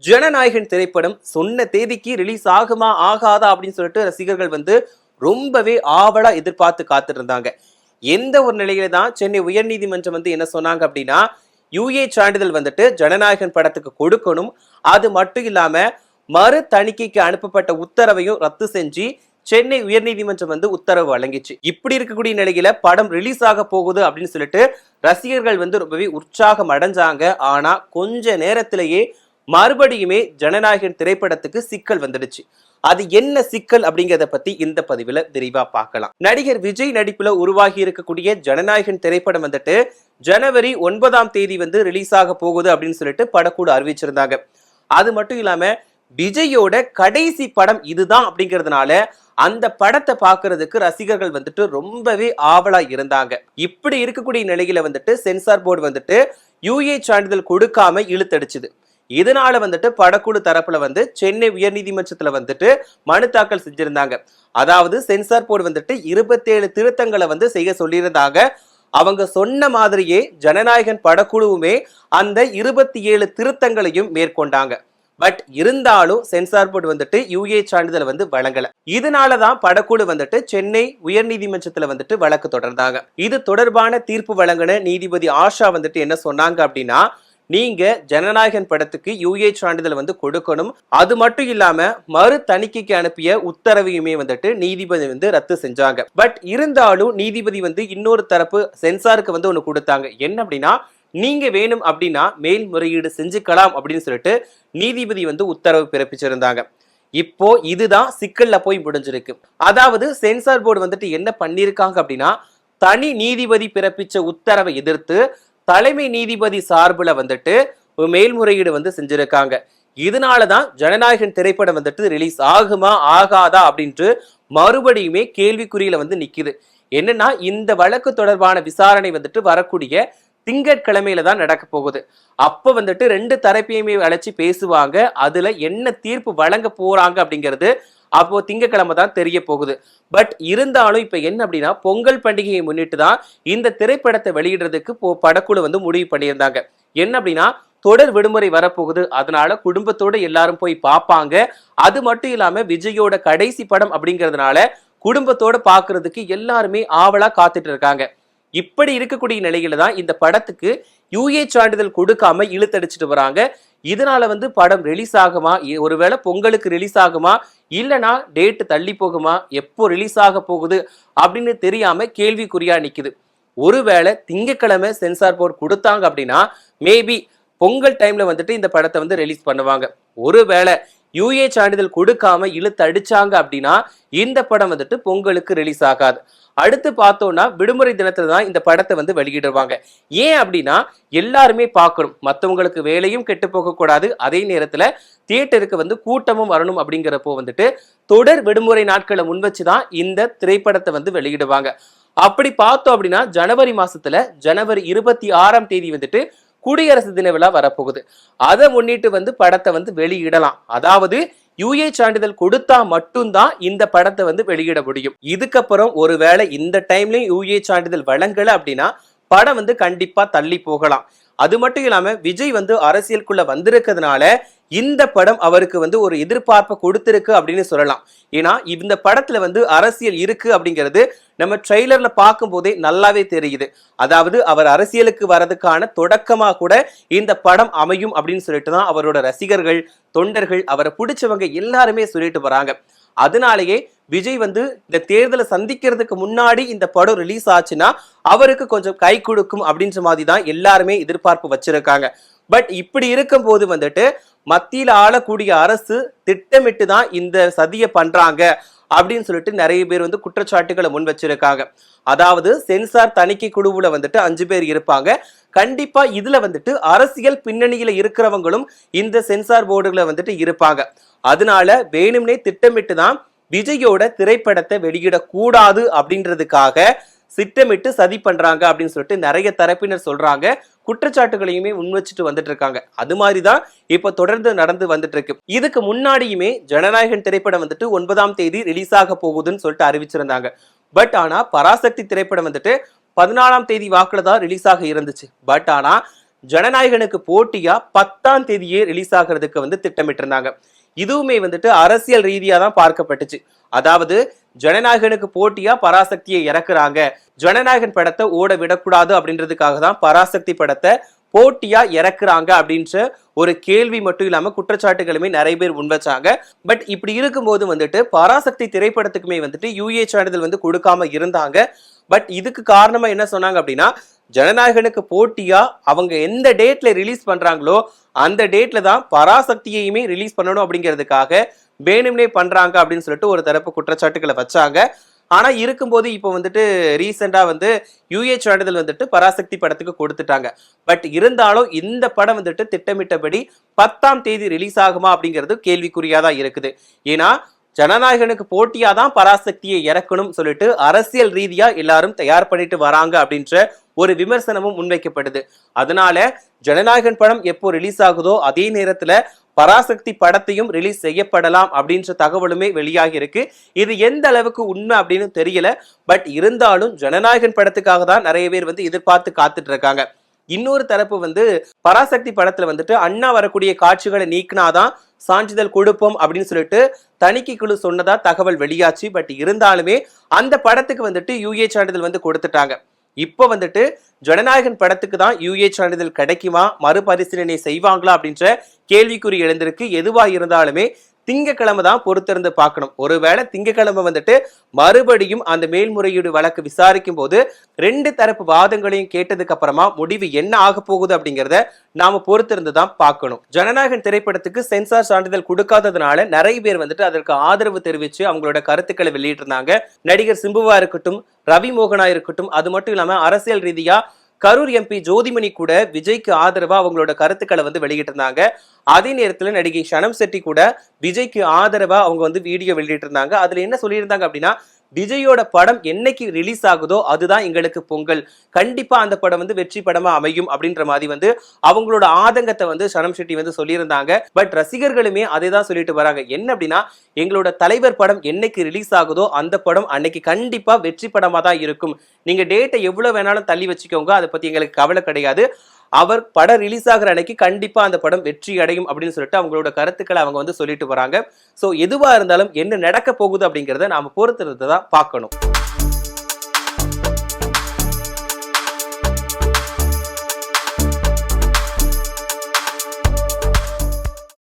ஜனநாயகன் திரைப்படம் சொன்ன தேதிக்கு ரிலீஸ் ஆகுமா ஆகாதா அப்படின்னு சொல்லிட்டு ரசிகர்கள் ரொம்பவே ஆவலா எதிர்பார்த்து காத்துட்டு இருந்தாங்க. எந்த ஒரு நிலையில தான் சென்னை உயர்நீதிமன்றம் என்ன சொன்னாங்க அப்படின்னா, யுஏ சான்றிதழ் ஜனநாயகன் படத்துக்கு கொடுக்கணும். அது மட்டும் இல்லாம மறு தணிக்கைக்கு அனுப்பப்பட்ட உத்தரவையும் ரத்து செஞ்சு சென்னை உயர்நீதிமன்றம் உத்தரவு வழங்கிச்சு. இப்படி இருக்கக்கூடிய நிலையில படம் ரிலீஸ் ஆக போகுது அப்படின்னு சொல்லிட்டு ரசிகர்கள் ரொம்பவே உற்சாகம் அடைஞ்சாங்க. ஆனா கொஞ்ச நேரத்திலேயே மறுபடியுமே ஜனநாயகன் திரைப்படத்துக்கு சிக்கல் வந்துடுச்சு. அது என்ன சிக்கல் அப்படிங்கறத பத்தி இந்த பதிவுல விரிவா பார்க்கலாம். நடிகர் விஜய் நடிப்புல உருவாகி இருக்கக்கூடிய ஜனநாயகன் திரைப்படம் ஜனவரி 9ஆம் தேதி ரிலீஸ் ஆக போகுது அப்படின்னு சொல்லிட்டு படக்குழு அறிவிச்சிருந்தாங்க. அது மட்டும் இல்லாம விஜயோட கடைசி படம் இதுதான் அப்படிங்கிறதுனால அந்த படத்தை பாக்குறதுக்கு ரசிகர்கள் ரொம்பவே ஆவலா இருந்தாங்க. இப்படி இருக்கக்கூடிய நிலையில சென்சார் போர்டு யுஏ சான்றிதழ் கொடுக்காம இழுத்தடிச்சுது. இதனால படக்குழு தரப்புல சென்னை உயர்நீதிமன்றத்துல மனு தாக்கல் செஞ்சிருந்தாங்க. அதாவது சென்சார் போர்டு 27 திருத்தங்களை செய்ய சொல்லியிருந்தாங்க. அவங்க சொன்ன மாதிரியே ஜனநாயகன் படக்குழுவுமே அந்த 27 திருத்தங்களையும் மேற்கொண்டாங்க. பட் இருந்தாலும் சென்சார் போர்டு யுஏ சான்றிதழ் வழங்கல. இதனாலதான் படக்குழு சென்னை உயர்நீதிமன்றத்துல வழக்கு தொடர்ந்தாங்க. இது தொடர்பான தீர்ப்பு வழங்கின நீதிபதி ஆஷா என்ன சொன்னாங்க அப்படின்னா, நீங்க ஜனநாயகன் படத்துக்கு யுஏ சான்றிதழ் கொடுக்கணும். அது மட்டும் இல்லாம மறு தணிக்கைக்கு அனுப்பிய உத்தரவையுமே நீதிபதி ரத்து செஞ்சாங்க. பட் இருந்தாலும் நீதிபதி இன்னொரு தரப்பு சென்சாருக்கு ஒண்ணு கொடுத்தாங்க. என்ன அப்படின்னா, நீங்க வேணும் அப்படின்னா மேல்முறையீடு செஞ்சுக்கலாம் அப்படின்னு சொல்லிட்டு நீதிபதி உத்தரவு பிறப்பிச்சிருந்தாங்க. இப்போ இதுதான் சிக்கல்ல போய் முடிஞ்சிருக்கு. அதாவது சென்சார் போர்டு என்ன பண்ணிருக்காங்க அப்படின்னா, தனி நீதிபதி பிறப்பிச்ச உத்தரவை எதிர்த்து தலைமை நீதிபதி சார்புல மேல்முறையீடு செஞ்சிருக்காங்க. இதனாலதான் ஜனநாயகன் திரைப்படம் ரிலீஸ் ஆகுமா ஆகாதா அப்படின்ட்டு மறுபடியுமே கேள்விக்குறியில நிக்குது. என்னன்னா, இந்த வழக்கு தொடர்பான விசாரணை வரக்கூடிய திங்கட்கிழமையில தான் நடக்க போகுது. அப்ப 2 தரப்பையுமே அழைச்சி பேசுவாங்க. அதுல என்ன தீர்ப்பு வழங்க போறாங்க அப்படிங்கிறது அப்போ திங்கட்கிழமை தான் தெரிய போகுது. பட் இருந்தாலும் இப்ப என்ன அப்படின்னா, பொங்கல் பண்டிகையை முன்னிட்டு தான் இந்த திரைப்படத்தை வெளியிடுறதுக்கு படக்குழு முடிவு பண்ணியிருந்தாங்க. என்ன அப்படின்னா, தொடர் விடுமுறை வரப்போகுது, அதனால குடும்பத்தோட எல்லாரும் போய் பார்ப்பாங்க. அது மட்டும் இல்லாம விஜயோட கடைசி படம் அப்படிங்கிறதுனால குடும்பத்தோட பாக்குறதுக்கு எல்லாருமே ஆவலா காத்துட்டு இருக்காங்க. இப்படி இருக்கக்கூடிய நிலையில தான் இந்த படத்துக்கு யுஏ சான்றிதழ் கொடுக்காம இழுத்தடிச்சிட்டு வராங்க. இதனால படம் ரிலீஸ் ஆகுமா, ஒருவேளை பொங்கலுக்கு ரிலீஸ் ஆகுமா, இல்லனா டேட் தள்ளி போகுமா, எப்போ ரிலீஸ் ஆக போகுது அப்படின்னு தெரியாம கேள்விக்குறியா நிக்குது. ஒருவேளை திங்கட்கிழமை சென்சார் போர்டு கொடுத்தாங்க அப்படின்னா மேபி பொங்கல் டைம்ல இந்த படத்தை ரிலீஸ் பண்ணுவாங்க. ஒருவேளை யுஏ சான்றிதழ் கொடுக்காம இழுத்து அடிச்சாங்க அப்படின்னா இந்த படம் பொங்கலுக்கு ரிலீஸ் ஆகாது. அடுத்து பார்த்தோம்னா விடுமுறை தினத்துல தான் இந்த படத்தை வெளியிடுவாங்க. ஏன் அப்படின்னா, எல்லாருமே பார்க்கணும், மற்றவங்களுக்கு வேலையும் கெட்டு போக கூடாது, அதே நேரத்துல தியேட்டருக்கு கூட்டமும் வரணும். அப்படிங்கிறப்போ தொடர் விடுமுறை நாட்களை முன் வச்சுதான் இந்த திரைப்படத்தை வெளியிடுவாங்க. அப்படி பார்த்தோம் அப்படின்னா ஜனவரி மாசத்துல ஜனவரி 26ஆம் தேதி குடியரசு தின விழா வரப்போகுது. அதை முன்னிட்டு படத்தை வெளியிடலாம். அதாவது யுஏ சான்றிதழ் கொடுத்தா மட்டும்தான் இந்த படத்தை வெளியிட முடியும். இதுக்கப்புறம் ஒருவேளை இந்த டைம்லயும் யுஏ சான்றிதழ் வழங்கல அப்படின்னா படம் கண்டிப்பா தள்ளி போகலாம். அது மட்டும் இல்லாம விஜய் அரசியலுக்குள்ள வந்திருக்கிறதுனால இந்த படம் அவருக்கு ஒரு எதிர்பார்ப்பை கொடுத்திருக்கு அப்படின்னு சொல்லலாம். ஏன்னா இந்த படத்துல அரசியல் இருக்கு அப்படிங்கிறது நம்ம ட்ரெய்லர்ல பார்க்கும் போதே நல்லாவே தெரியுது. அதாவது அவர் அரசியலுக்கு வரதுக்கான தொடக்கமா கூட இந்த படம் அமையும் அப்படின்னு சொல்லிட்டு தான் அவரோட ரசிகர்கள், தொண்டர்கள், அவரை பிடிச்சவங்க எல்லாருமே சொல்லிட்டு வராங்க. அதனாலேயே விஜய் இந்த தேர்தலை சந்திக்கிறதுக்கு முன்னாடி இந்த படம் ரிலீஸ் ஆச்சுன்னா அவருக்கு கொஞ்சம் கை கொடுக்கும் அப்படின்ற மாதிரி தான் எல்லாருமே எதிர்பார்ப்பு வச்சிருக்காங்க. பட் இப்படி இருக்கும் போது மத்தியில ஆளக்கூடிய அரசு திட்டமிட்டு தான் இந்த சதியை பண்றாங்க அப்படின்னு சொல்லிட்டு நிறைய பேர் குற்றச்சாட்டுகளை முன் வச்சிருக்காங்க. அதாவது சென்சார் தணிக்கை குழுவுல 5 பேர் இருப்பாங்க. கண்டிப்பா இதுல அரசியல் பின்னணியில இருக்கிறவங்களும் இந்த சென்சார் போர்டுகளை இருப்பாங்க. அதனால வேணும்னே திட்டமிட்டு தான் விஜயோட திரைப்படத்தை வெளியிடக்கூடாது அப்படின்றதுக்காக திட்டமிட்டு சதி பண்றாங்க அப்படின்னு சொல்லிட்டு நிறைய தரப்பினர் சொல்றாங்க. குற்றச்சாட்டுகளையுமே முன் வச்சுட்டு வந்துட்டு இருக்காங்க. அது மாதிரிதான் இப்ப தொடர்ந்து நடந்து வந்துட்டு இருக்கு. இதுக்கு முன்னாடியுமே ஜனநாயகன் திரைப்படம் 9ஆம் தேதி ரிலீஸ் ஆக போகுதுன்னு சொல்லிட்டு அறிவிச்சிருந்தாங்க. பட் ஆனா பராசக்தி திரைப்படம் 14ஆம் தேதி வாக்குல தான் ரிலீஸ் ஆக இருந்துச்சு. பட் ஆனா ஜனநாயகனுக்கு போட்டியா 10ஆம் தேதியே ரிலீஸ் ஆகிறதுக்கு வந்து திட்டமிட்டு இருந்தாங்க. இதுவுமே வந்துட்டு அரசியல் ரீதியா தான் பார்க்கப்பட்டுச்சு. அதாவது ஜனநாயகனுக்கு போட்டியா பராசக்தியை இறக்குறாங்க, ஜனநாயகன் படத்தை ஓட விடக்கூடாது அப்படின்றதுக்காக தான் பராசக்தி படத்தை போட்டியா இறக்குறாங்க அப்படின்ற ஒரு கேள்வி மட்டும் இல்லாம குற்றச்சாட்டுகளுமே நிறைய பேர் முன்வச்சாங்க. பட் இப்படி இருக்கும்போது வந்துட்டு பராசக்தி திரைப்படத்துக்குமே வந்துட்டு UA சான்றிதழ் வந்து கொடுக்காம இருந்தாங்க. பட் இதுக்கு காரணமா என்ன சொன்னாங்க அப்படின்னா, ஜனநாயகனுக்கு போட்டியா அவங்க எந்த டேட்ல ரிலீஸ் பண்றாங்களோ அந்த டேட்ல தான் பராசக்தியையுமே ரிலீஸ் பண்ணணும் அப்படிங்கிறதுக்காக வேணும்னே பண்றாங்க அப்படின்னு சொல்லிட்டு ஒரு தரப்பு குற்றச்சாட்டுகளை வச்சாங்க. ஆனா இருக்கும்போது இப்போ வந்துட்டு ரீசெண்டா வந்து UA சான்றிதழ் வந்துட்டு பராசக்தி படத்துக்கு கொடுத்துட்டாங்க. பட் இருந்தாலும் இந்த படம் வந்துட்டு திட்டமிட்டபடி 10ஆம் தேதி ரிலீஸ் ஆகுமா அப்படிங்கிறது கேள்விக்குறியாதான் இருக்குது. ஏன்னா ஜனநாயகனுக்கு போட்டியா தான் பராசக்தியை இறக்கணும் சொல்லிட்டு அரசியல் ரீதியா எல்லாரும் தயார் பண்ணிட்டு வராங்க அப்படின்ற ஒரு விமர்சனமும் முன்வைக்கப்படுது. அதனால ஜனநாயகன் படம் எப்போ ரிலீஸ் ஆகுதோ அதே நேரத்துல பராசக்தி படத்தையும் ரிலீஸ் செய்யப்படலாம் அப்படின்ற தகவலுமே வெளியாகி இருக்கு. இது எந்த அளவுக்கு உண்மை அப்படின்னு தெரியல. பட் இருந்தாலும் ஜனநாயகன் படத்துக்காக தான் நிறைய பேர் வந்து எதிர்பார்த்து காத்துட்டு இருக்காங்க. இன்னொரு தரப்பு வந்து பராசக்தி படத்துல வந்துட்டு அண்ணா வரக்கூடிய காட்சிகளை நீக்கினாதான் சான்றிதழ் கொடுப்போம் அப்படின்னு சொல்லிட்டு தணிக்கை குழு சொன்னதா தகவல் வெளியாச்சு. பட் இருந்தாலுமே அந்த படத்துக்கு வந்துட்டு UA சான்றிதழ் வந்து கொடுத்துட்டாங்க. இப்போ வந்துட்டு ஜனநாயகன் படத்துக்கு தான் UA சான்றிதழ் கிடைக்குமா, மறுபரிசீலனை செய்வாங்களா அப்படின்ற கேள்விக்குறி எழுந்திருக்கு. எதுவா இருந்தாலுமே திங்கக்கிழமை தான் பொறுத்திருந்து பார்க்கணும். ஒருவேளை திங்கக்கிழமை வந்துட்டு மறுபடியும் அந்த மேல்முறையீடு வழக்கு விசாரிக்கும் போது 2 தரப்பு வாதங்களையும் கேட்டதுக்கு அப்புறமா முடிவு என்ன ஆக போகுது அப்படிங்கிறத நாம பொறுத்திருந்து தான் பார்க்கணும். ஜனநாயகன் திரைப்படத்துக்கு சென்சார் சான்றிதழ் கொடுக்காததுனால நிறைய பேர் வந்துட்டு அதற்கு ஆதரவு தெரிவிச்சு அவங்களோட கருத்துக்களை வெளியிட்டு இருந்தாங்க. நடிகர் சிம்புவா இருக்கட்டும், ரவி மோகனா இருக்கட்டும், அது மட்டும் இல்லாம அரசியல் ரீதியா கரூர் MP ஜோதிமணி கூட விஜய்க்கு ஆதரவா அவங்களோட கருத்துக்களை வந்து வெளியிட்டு இருந்தாங்க. அதே நேரத்துல நடிகை சனம் செட்டி கூட விஜய்க்கு ஆதரவா அவங்க வந்து வீடியோ வெளியிட்டு இருந்தாங்க. அதுல என்ன சொல்லியிருந்தாங்க அப்படின்னா, விஜயோட படம் என்னைக்கு ரிலீஸ் ஆகுதோ அதுதான் எங்களுக்கு பொங்கல், கண்டிப்பா அந்த படம் வந்து வெற்றி படமா அமையும் அப்படின்ற மாதிரி வந்து அவங்களோட ஆதங்கத்தை வந்து சனம் செட்டி வந்து சொல்லியிருந்தாங்க. பட் ரசிகர்களுமே அதே தான் சொல்லிட்டு வராங்க. என்ன அப்படின்னா, எங்களோட தலைவர் படம் என்னைக்கு ரிலீஸ் ஆகுதோ அந்த படம் அன்னைக்கு கண்டிப்பா வெற்றி படமா தான் இருக்கும், நீங்க டேட்டை எவ்வளவு வேணாலும் தள்ளி வச்சுக்கோங்க, அதை பத்தி எங்களுக்கு கவலை கிடையாது, அவர் படம் ரிலீஸ் ஆகிற அன்னைக்கு கண்டிப்பா அந்த படம் வெற்றி அடையும் அப்படின்னு சொல்லிட்டு அவங்களோட கருத்துக்களை அவங்க வந்து சொல்லிட்டு வராங்க. சோ எதுவா இருந்தாலும் என்ன நடக்க போகுது அப்படிங்கறத நாம பொறுத்திருந்து தான் பார்க்கணும்.